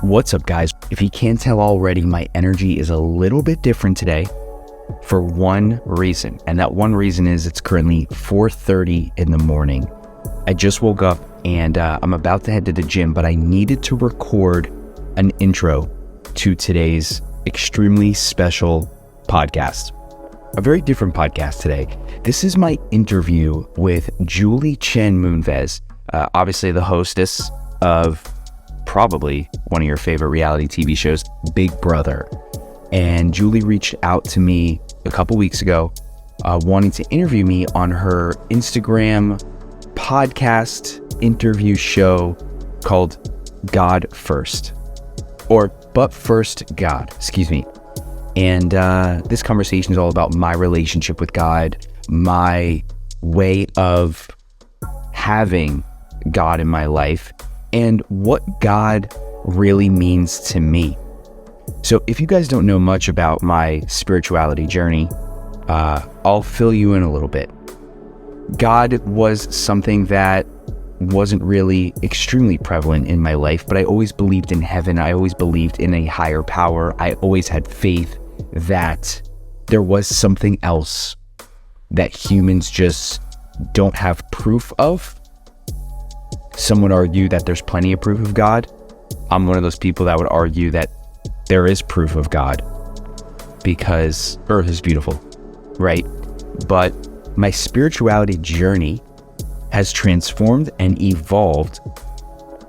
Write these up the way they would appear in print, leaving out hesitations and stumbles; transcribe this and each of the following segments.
What's up, guys? If you can't tell already, my energy is a little bit different today for one reason. And that one reason is it's currently 4:30 in the morning. I just woke up and I'm about to head to the gym, but I needed to record an intro to today's extremely special podcast. A very different podcast today. This is my interview with Chen Moonves, obviously the hostess of probably one of your favorite reality TV shows, Big Brother. And Julie reached out to me a couple weeks ago, wanting to interview me on her Instagram podcast interview show called God First, or But First God, excuse me. And this conversation is all about my relationship with God, my way of having God in my life, and what God really means to me. So if you guys don't know much about my spirituality journey, I'll fill you in a little bit. God was something that wasn't really extremely prevalent in my life, but I always believed in heaven. I always believed in a higher power. I always had faith that there was something else that humans just don't have proof of. Some would argue that there's plenty of proof of God. I'm one of those people that would argue that there is proof of God because Earth is beautiful, right? But my spirituality journey has transformed and evolved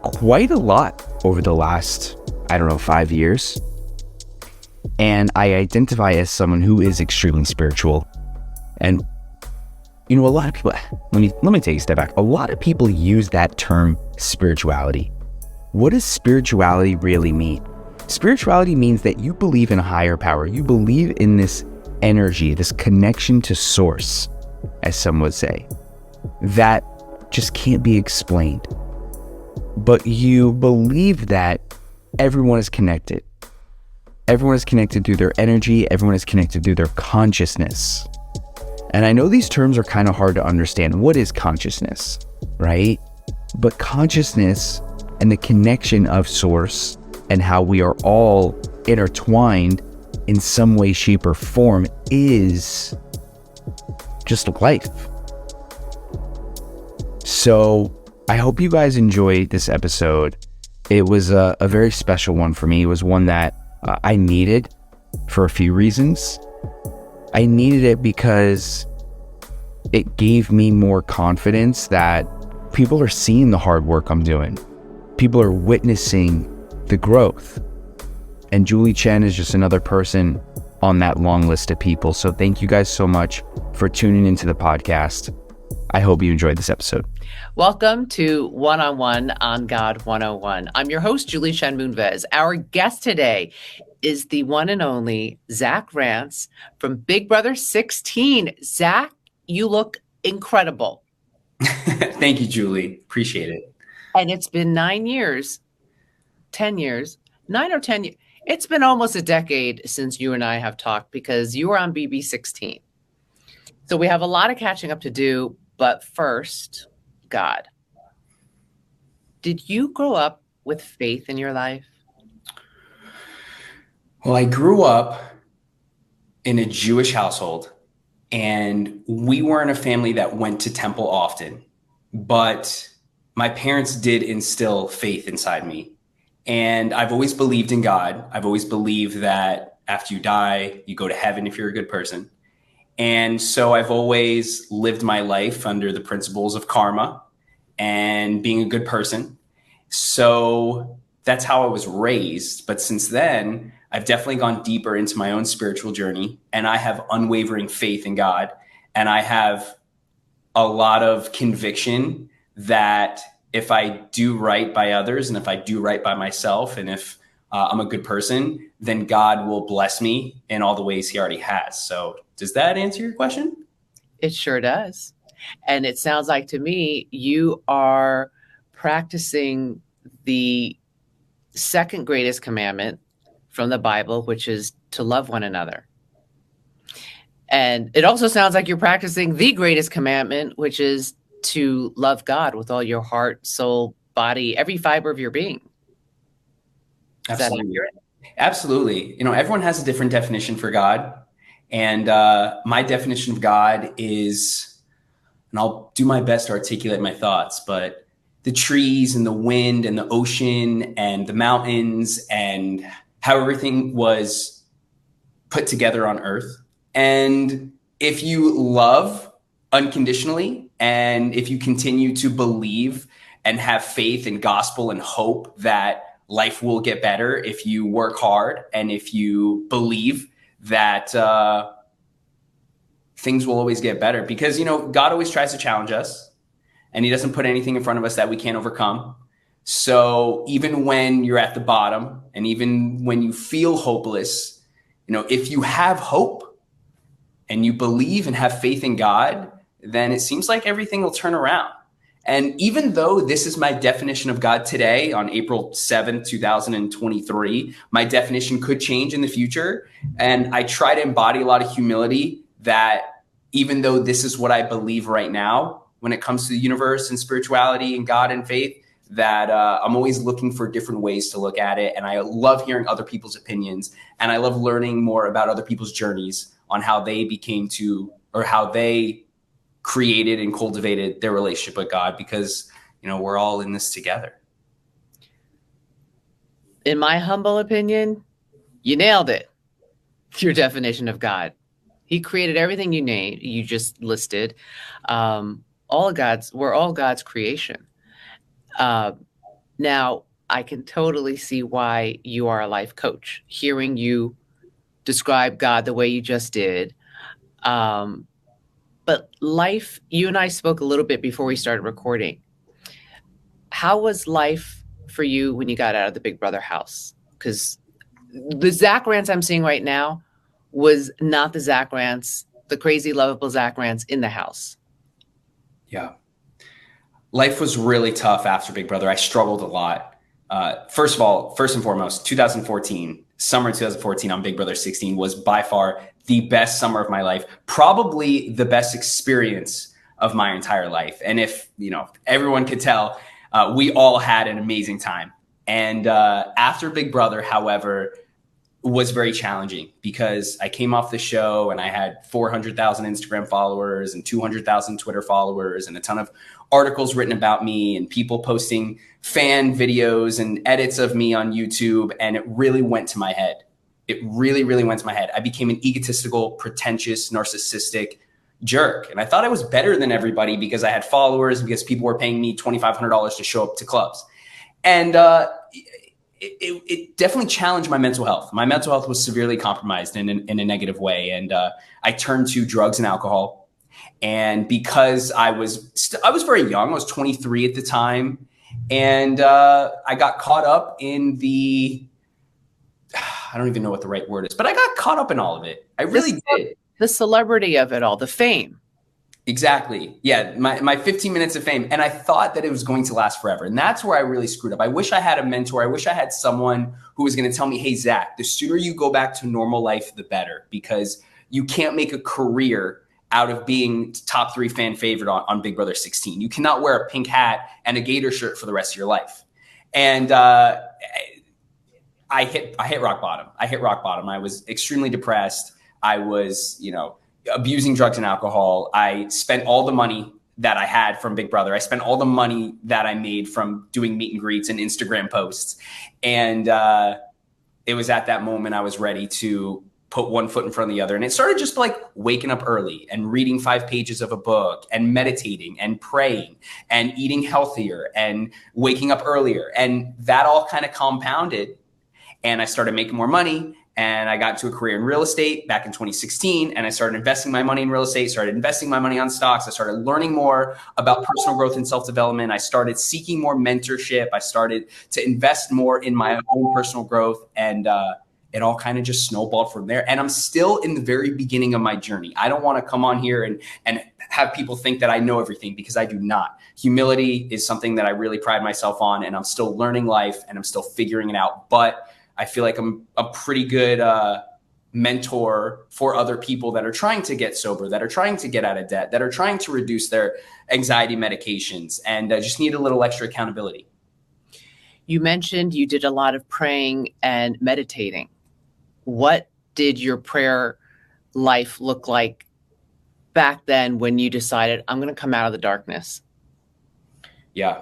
quite a lot over the last, 5 years. And I identify as someone who is extremely spiritual. And a lot of people, let me take a step back. A lot of people use that term spirituality. What does spirituality really mean? Spirituality means that you believe in a higher power. You believe in this energy, this connection to source, as some would say, that just can't be explained. But you believe that everyone is connected. Everyone is connected through their energy. Everyone is connected through their consciousness. And I know these terms are kind of hard to understand. What is consciousness, right? But consciousness and the connection of source and how we are all intertwined in some way, shape, or form is just life. So I hope you guys enjoyed this episode. It was a very special one for me. It was one that I needed for a few reasons. I needed it because it gave me more confidence that people are seeing the hard work I'm doing. People are witnessing the growth. And Julie Chen is just another person on that long list of people. So thank you guys so much for tuning into the podcast. I hope you enjoyed this episode. Welcome to One-on-One on God 101. I'm your host, Julie Chen Moonves. Our guest today is the one and only Rance from Big Brother 16. Zach, you look incredible. Thank you, Julie. Appreciate it. And it's been 9 years, 10 years, 9 or 10 years. It's been almost a decade since you and I have talked because you were on BB 16. So we have a lot of catching up to do, but first, God. Did you grow up with faith in your life? Well, I grew up in a Jewish household, and we weren't a family that went to temple often, but my parents did instill faith inside me. And I've always believed in God. I've always believed that after you die, you go to heaven if you're a good person. And so I've always lived my life under the principles of karma and being a good person. So that's how I was raised. But since then, I've definitely gone deeper into my own spiritual journey, and I have unwavering faith in God. And I have a lot of conviction that if I do right by others and if I do right by myself, and if I'm a good person, then God will bless me in all the ways he already has. So does that answer your question? It sure does. And it sounds like to me, you are practicing the second greatest commandment from the Bible, which is to love one another. And it also sounds like you're practicing the greatest commandment, which is to love God with all your heart, soul, body, every fiber of your being. Is that Absolutely. accurate? Absolutely. Everyone has a different definition for God. And my definition of God is, and I'll do my best to articulate my thoughts, but the trees and the wind and the ocean and the mountains and how everything was put together on earth. And if you love unconditionally, and if you continue to believe and have faith and gospel and hope that life will get better if you work hard, and if you believe that things will always get better, because God always tries to challenge us, and he doesn't put anything in front of us that we can't overcome. So even when you're at the bottom, and even when you feel hopeless, if you have hope and you believe and have faith in God, then it seems like everything will turn around. And even though this is my definition of God today on April 7th, 2023, my definition could change in the future. And I try to embody a lot of humility, that even though this is what I believe right now, when it comes to the universe and spirituality and God and faith, that I'm always looking for different ways to look at it. And I love hearing other people's opinions. And I love learning more about other people's journeys on how they became to, or how they created and cultivated their relationship with God, because, we're all in this together. In my humble opinion, you nailed it. Your definition of God. He created everything you just listed. We're all God's creation. Now, I can totally see why you are a life coach. Hearing you describe God the way you just did. But life, you and I spoke a little bit before we started recording. How was life for you when you got out of the Big Brother house? Because the Zach Rance I'm seeing right now was not the Zach Rance, the crazy, lovable Zach Rance in the house. Yeah. Life was really tough after Big Brother. I struggled a lot. First and foremost, 2014, summer 2014 on Big Brother 16 was by far the best summer of my life, probably the best experience of my entire life. And if, everyone could tell, we all had an amazing time. And after Big Brother, however, was very challenging, because I came off the show and I had 400,000 Instagram followers and 200,000 Twitter followers and a ton of articles written about me and people posting fan videos and edits of me on YouTube. And it really went to my head. It really, really went to my head. I became an egotistical, pretentious, narcissistic jerk. And I thought I was better than everybody because I had followers, because people were paying me $2,500 to show up to clubs. And it definitely challenged my mental health. My mental health was severely compromised in a negative way. And I turned to drugs and alcohol. And because I was very young, I was 23 at the time. And I got caught up in I don't even know what the right word is, but I got caught up in all of it. I really did. The celebrity of it all, the fame. Exactly. Yeah. My 15 minutes of fame. And I thought that it was going to last forever. And that's where I really screwed up. I wish I had a mentor. I wish I had someone who was going to tell me, hey, Zach, the sooner you go back to normal life, the better, because you can't make a career out of being top 3 fan favorite on Big Brother 16. You cannot wear a pink hat and a gator shirt for the rest of your life. And I hit rock bottom. I was extremely depressed. I was, abusing drugs and alcohol. I spent all the money that I had from Big Brother. I spent all the money that I made from doing meet and greets and Instagram posts. And it was at that moment I was ready to put one foot in front of the other. And it started just like waking up early and reading 5 pages of a book and meditating and praying and eating healthier and waking up earlier. And that all kind of compounded. And I started making more money. And I got into a career in real estate back in 2016. And I started investing my money in real estate, started investing my money on stocks. I started learning more about personal growth and self-development. I started seeking more mentorship. I started to invest more in my own personal growth. And it all kind of just snowballed from there. And I'm still in the very beginning of my journey. I don't want to come on here and have people think that I know everything, because I do not. Humility is something that I really pride myself on. And I'm still learning life and I'm still figuring it out. But I feel like I'm a pretty good mentor for other people that are trying to get sober, that are trying to get out of debt, that are trying to reduce their anxiety medications, and just need a little extra accountability. You mentioned you did a lot of praying and meditating. What did your prayer life look like back then when you decided, I'm going to come out of the darkness? Yeah.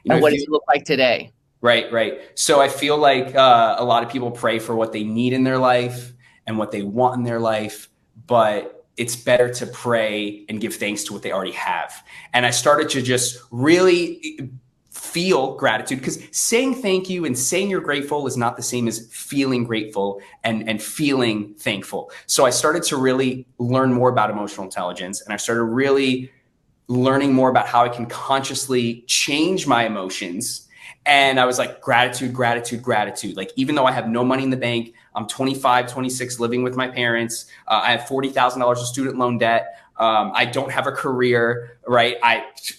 And what does it look like today? Right. So I feel like a lot of people pray for what they need in their life and what they want in their life, but it's better to pray and give thanks to what they already have. And I started to just really feel gratitude, because saying thank you and saying you're grateful is not the same as feeling grateful and feeling thankful. So I started to really learn more about emotional intelligence, and I started really learning more about how I can consciously change my emotions. And I was like, gratitude. Like, even though I have no money in the bank, I'm 25, 26, living with my parents. I have $40,000 of student loan debt. I don't have a career, right?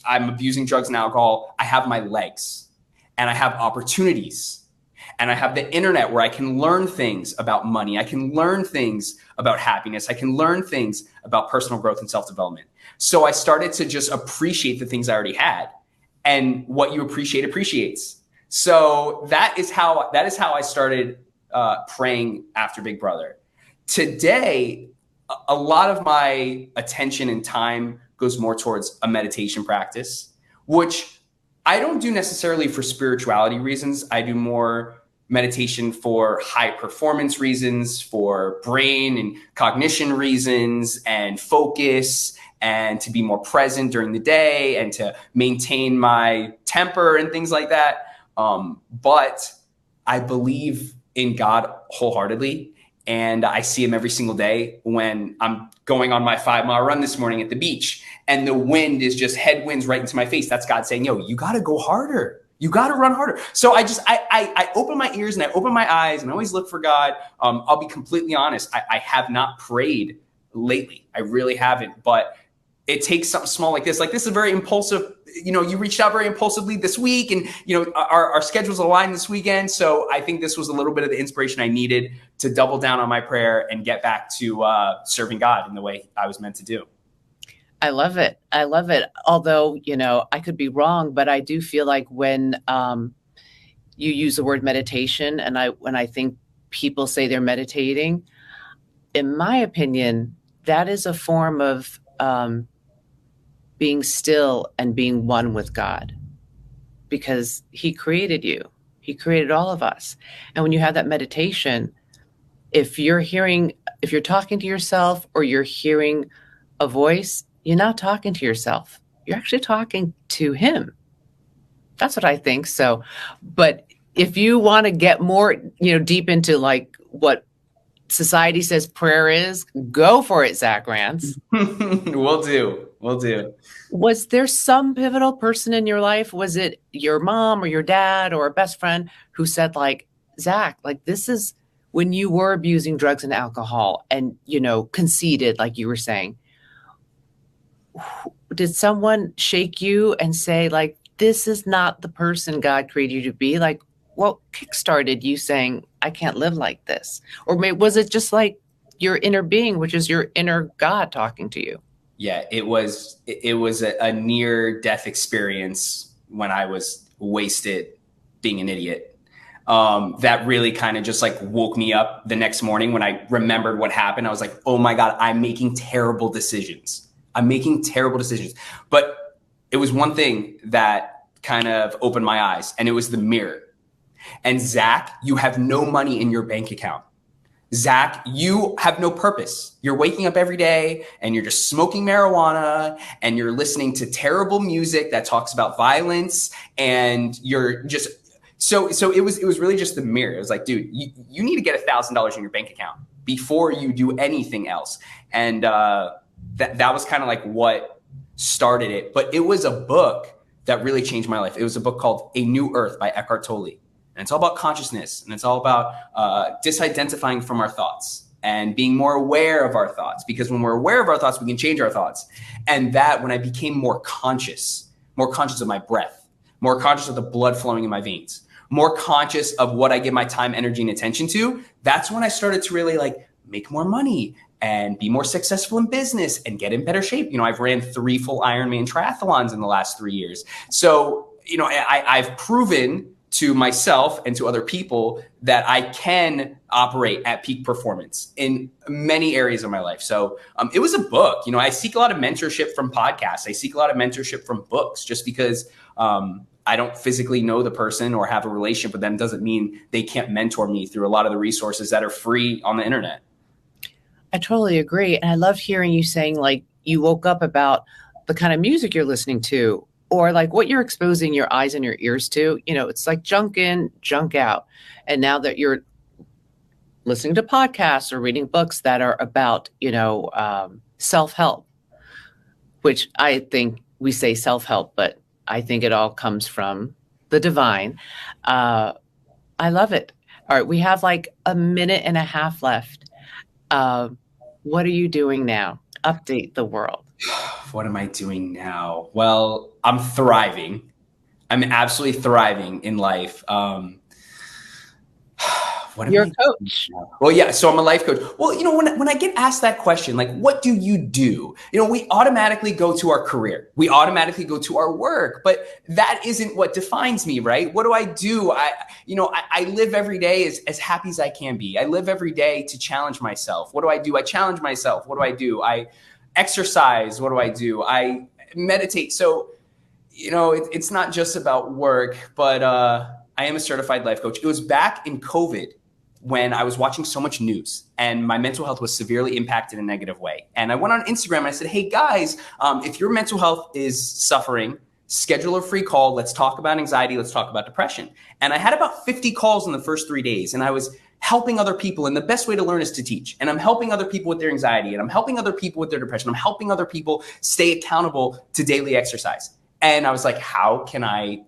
I'm abusing drugs and alcohol. I have my legs, and I have opportunities, and I have the internet where I can learn things about money. I can learn things about happiness. I can learn things about personal growth and self-development. So I started to just appreciate the things I already had, and what you appreciate appreciates. So that is how I started praying after Big Brother. Today, a lot of my attention and time goes more towards a meditation practice, which I don't do necessarily for spirituality reasons. I do more meditation for high performance reasons, for brain and cognition reasons, and focus, and to be more present during the day, and to maintain my temper and things like that. But I believe in God wholeheartedly, and I see him every single day when I'm going on my 5-mile run this morning at the beach, and the wind is just headwinds right into my face. That's God saying, yo, you got to go harder. You got to run harder. So I open my ears and I open my eyes, and I always look for God. I'll be completely honest. I have not prayed lately. I really haven't, but it takes something small like this. Like, this is very impulsive. You reached out very impulsively this week, and our schedules aligned this weekend. So I think this was a little bit of the inspiration I needed to double down on my prayer and get back to serving God in the way I was meant to do. I love it. Although, I could be wrong, but I do feel like when you use the word meditation, and when I think people say they're meditating, in my opinion, that is a form of being still and being one with God, because he created you. He created all of us. And when you have that meditation, if you're talking to yourself, or you're hearing a voice, you're not talking to yourself. You're actually talking to him. That's what I think. So, but if you want to get more, deep into like what society says prayer is, go for it, Zach Rance. Will do. Was there some pivotal person in your life? Was it your mom or your dad or a best friend who said, like, Zach, like, this is when you were abusing drugs and alcohol and, conceded, like you were saying? Did someone shake you and say, like, this is not the person God created you to be? Like, what kickstarted you saying, I can't live like this? Or was it just like your inner being, which is your inner God talking to you? Yeah, it was a near death experience when I was wasted being an idiot. That really kind of just like woke me up the next morning when I remembered what happened. I was like, oh my God, I'm making terrible decisions. But it was one thing that kind of opened my eyes, and it was the mirror. And Zach, you have no money in your bank account. Zach, you have no purpose. You're waking up every day and you're just smoking marijuana, and you're listening to terrible music that talks about violence, and you're just so it was really just the mirror. It was like, dude, you need to get $1,000 in your bank account before you do anything else. And that was kind of like what started it. But it was a book that really changed my life. It was a book called A New Earth by Eckhart Tolle. And it's all about consciousness, and it's all about disidentifying from our thoughts and being more aware of our thoughts, because when we're aware of our thoughts, we can change our thoughts. And that, when I became more conscious of my breath, more conscious of the blood flowing in my veins, more conscious of what I give my time, energy, and attention to, that's when I started to really like make more money and be more successful in business and get in better shape. I've ran 3 full Ironman triathlons in the last 3 years. So, I've proven to myself and to other people that I can operate at peak performance in many areas of my life. So it was a book. I seek a lot of mentorship from podcasts. I seek a lot of mentorship from books, just because I don't physically know the person or have a relationship with them doesn't mean they can't mentor me through a lot of the resources that are free on the internet. I totally agree. And I love hearing you saying, like, you woke up about the kind of music you're listening to, or like what you're exposing your eyes and your ears to. It's like junk in, junk out. And now that you're listening to podcasts or reading books that are about, self-help, which I think we say self-help, but I think it all comes from the divine. I love it. All right. We have like a minute and a half left. What are you doing now? Update the world. What am I doing now? Well, I'm thriving. I'm absolutely thriving in life. You're a coach. Well, yeah. So I'm a life coach. Well, when I get asked that question, like, what do you do? We automatically go to our career. We automatically go to our work, but that isn't what defines me, right? What do I do? I live every day as happy as I can be. I live every day to challenge myself. What do I do? I challenge myself. What do I do? I exercise. What do I do? I meditate. So, it's not just about work, but I am a certified life coach. It was back in COVID when I was watching so much news and my mental health was severely impacted in a negative way. And I went on Instagram and I said, hey guys, if your mental health is suffering, schedule a free call. Let's talk about anxiety. Let's talk about depression. And I had about 50 calls in the first 3 days, and I was helping other people. And the best way to learn is to teach. And I'm helping other people with their anxiety, and I'm helping other people with their depression. I'm helping other people stay accountable to daily exercise. And I was like, how can I,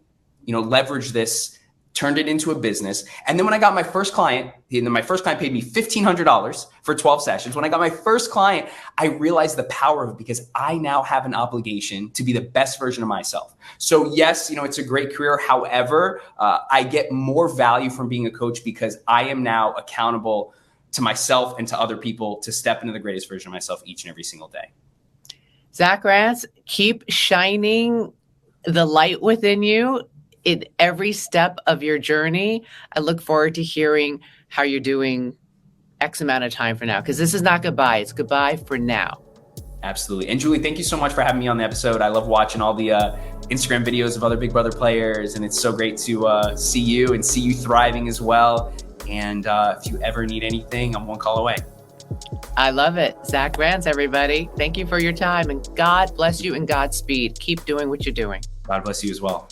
leverage this? Turned it into a business. And then when I got my first client, my first client paid me $1,500 for 12 sessions. When I got my first client, I realized the power of it, because I now have an obligation to be the best version of myself. So yes, it's a great career. However, I get more value from being a coach because I am now accountable to myself and to other people to step into the greatest version of myself each and every single day. Zach Rance, keep shining the light within you in every step of your journey. I look forward to hearing how you're doing X amount of time from now, because this is not goodbye. It's goodbye for now. Absolutely. And Julie, thank you so much for having me on the episode. I love watching all the Instagram videos of other Big Brother players, and it's so great to see you and see you thriving as well. And if you ever need anything, I'm one call away. I love it. Zach Rance, everybody. Thank you for your time, and God bless you and Godspeed. Keep doing what you're doing. God bless you as well.